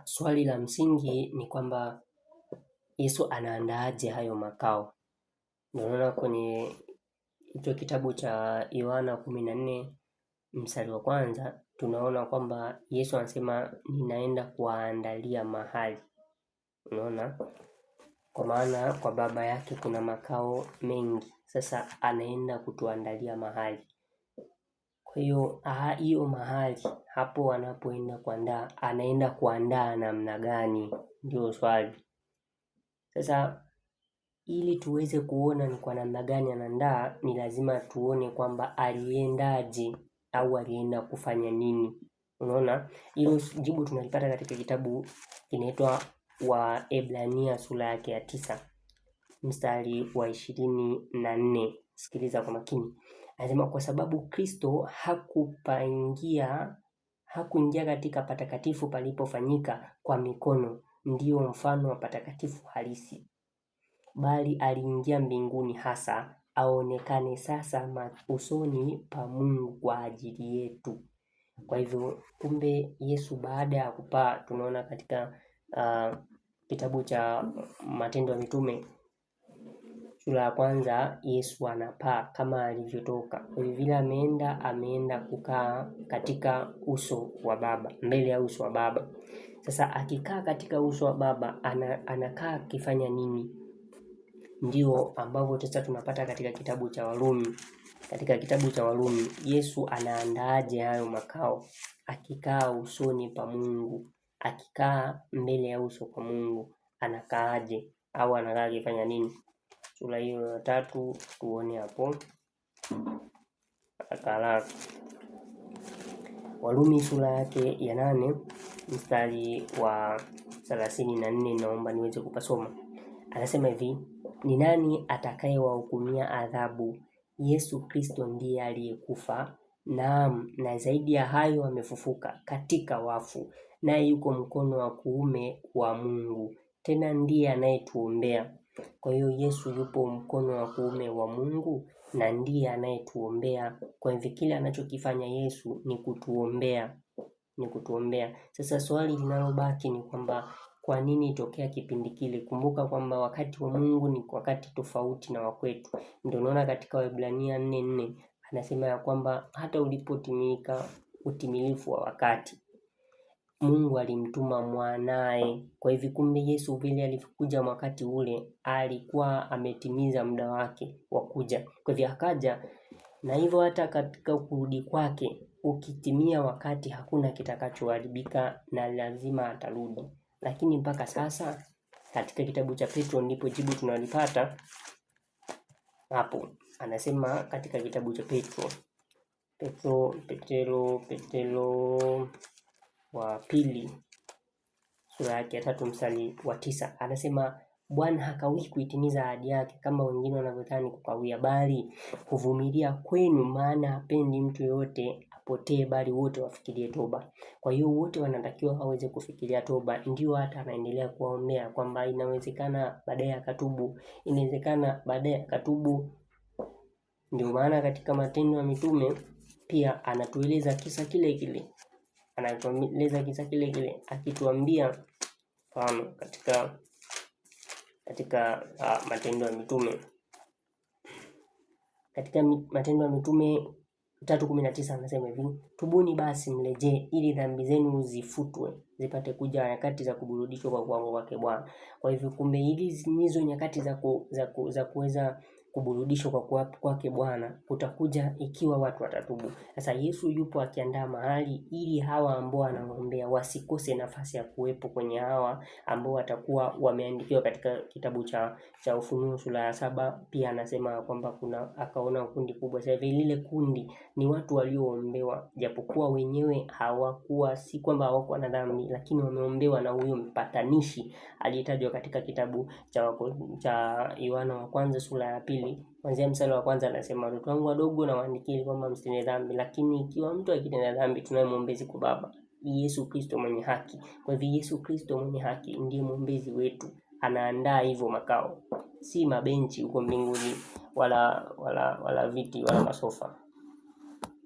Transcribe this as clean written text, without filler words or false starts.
Swali la msingi ni kwamba Yesu anaandaaje hayo makao? Unaona kwenye hicho kitabu cha Yohana 14 mstari wa kwanza tunaona kwamba Yesu anasema ninaenda kuwaandalia mahali. Unaona? Kwa maana kwa Baba yake kuna makao mengi. Sasa anaenda kutuandalia mahali. Kwa hiyo mahali hapo anapoenda kuandaa, anaenda kuandaa namna gani? Ndio swali. Sasa ili tuweze kuona ni kwa namna gani anaandaa, ni lazima tuone kwamba aliendaje au alienda kufanya nini. Unaona? Hilo jibu tunalipata katika kitabu kinaitwa Waebrania sura yake ya 9 mstari wa 24. Sikiliza kwa makini. Anasema kwa sababu Kristo hakuingia katika patakatifu palipofanyika kwa mikono, ndio mfano wa patakatifu halisi, bali aliingia mbinguni hasa aonekane sasa usoni pa Mungu kwa ajili yetu. Kwa hivyo kumbe Yesu baada ya kupaa, tunaona katika kitabu cha Matendo ya Mitume sura ya kwanza, Yesu anapaa kama alivyotoka. Kwa hivyo vile ameenda kukaa katika uso wa Baba, mbele ya uso wa Baba. Sasa akikaa katika uso wa Baba anakaa akifanya nini? Ndio ambavyo sasa tunapata katika kitabu cha Warumi. Katika kitabu cha Warumi, Yesu anaandaaje hayo makao? Akikaa usoni pa Mungu, akikaa mbele ya uso kwa Mungu, anakaaje au anakaa akifanya nini? Sura hiyo ya 3 tuone hapo. Haraka. Warumi sura yake ya 8 mstari wa 34, naomba niweze kupasoma. Anasema hivi, ni nani atakayewahukumia adhabu? Yesu Kristo ndiye aliyekufa, naam, na zaidi ya hayo amefufuka katika wafu, naye yuko mkono wa kuume wa Mungu, tena ndiye anayetuombea. Kwa hiyo Yesu yupo mkono wa kuume wa Mungu na ndiye anayetuombea. Kwa hivyo kile anachokifanya Yesu ni kutuombea. Sasa swali linalobaki ni kwamba kwa nini itokea kipindi kile? Kumbuka kwamba wakati wa Mungu ni wakati tofauti na wa kwetu. Ndio unaona katika Waebrania 4:4 anasema ya kwamba hata ulipotimilika utimilifu wa wakati, Mungu alimtuma mwanae. Kwa hivyo kumbe Yesu vile alikuja wakati ule alikuwa ametimiza muda wake wa kuja. Kwa hivyo akaja, na hivyo hata katika kurudi kwake ukitimia wakati hakuna kitakachoharibika na lazima atarudi. Lakini mpaka sasa katika kitabu cha Petro ndipo jibu tunalipata hapo. Anasema katika kitabu cha Petro wa pili sura yake ya 3 mstari wa 9 anasema Bwana hakawii kuitimiza ahadi yake kama wengine wanavyodhani kukawia, bali huvumilia kwenu, maana hapendi mtu yote apotee, bali wote wafikirie toba. Kwa hiyo wote wanatakiwa waweze kufikiria toba. Ndio hata anaendelea kuwaombea kwamba inawezekana baadaye akatubu, Ndio maana katika Matendo ya Mitume pia anatueleza kisa kile kile. Akituambia mfano katika Matendo ya Mitume. Katika Matendo ya Mitume 3:19 anasema hivi, tubuni basi mrejee ili dhambi zenu zifutwe, zipate kuja nyakati za kuburudishwa kwa kuanguka kwake Bwana. Kwa hivyo kumbe hizo nyakati za kuweza kuburudishwa kwa kwake Bwana kutakuja ikiwa watu watatubu. Sasa Yesu yupo akiandaa mahali ili hawa ambao anaombea wasikose nafasi ya kuwepo kwenye hawa ambao watakuwa wameandikiwa katika kitabu cha Ufunuo sura ya 7. Pia anasema kwamba akaona kundi kubwa. Sasa lile kundi ni watu walioombewa, japokuwa wenyewe si kwamba hawakuwa na dhambi, lakini wameombewa na huyo mpatanishi aliyetajwa katika kitabu cha Yohana wa kwanza sura ya 2 kuanzia mstari wa kwanza. Anasema watoto wangu wadogo na waandikie kwamba msitende dhambi, lakini ikiwa mtu akitenda dhambi tunaye mwombezi kwa Baba, Yesu Kristo mwenye haki. Kwa hivyo Yesu Kristo mwenye haki ndiye mwombezi wetu. Anaandaa hivyo makao, si mabenchi huko mbinguni wala viti wala masofa.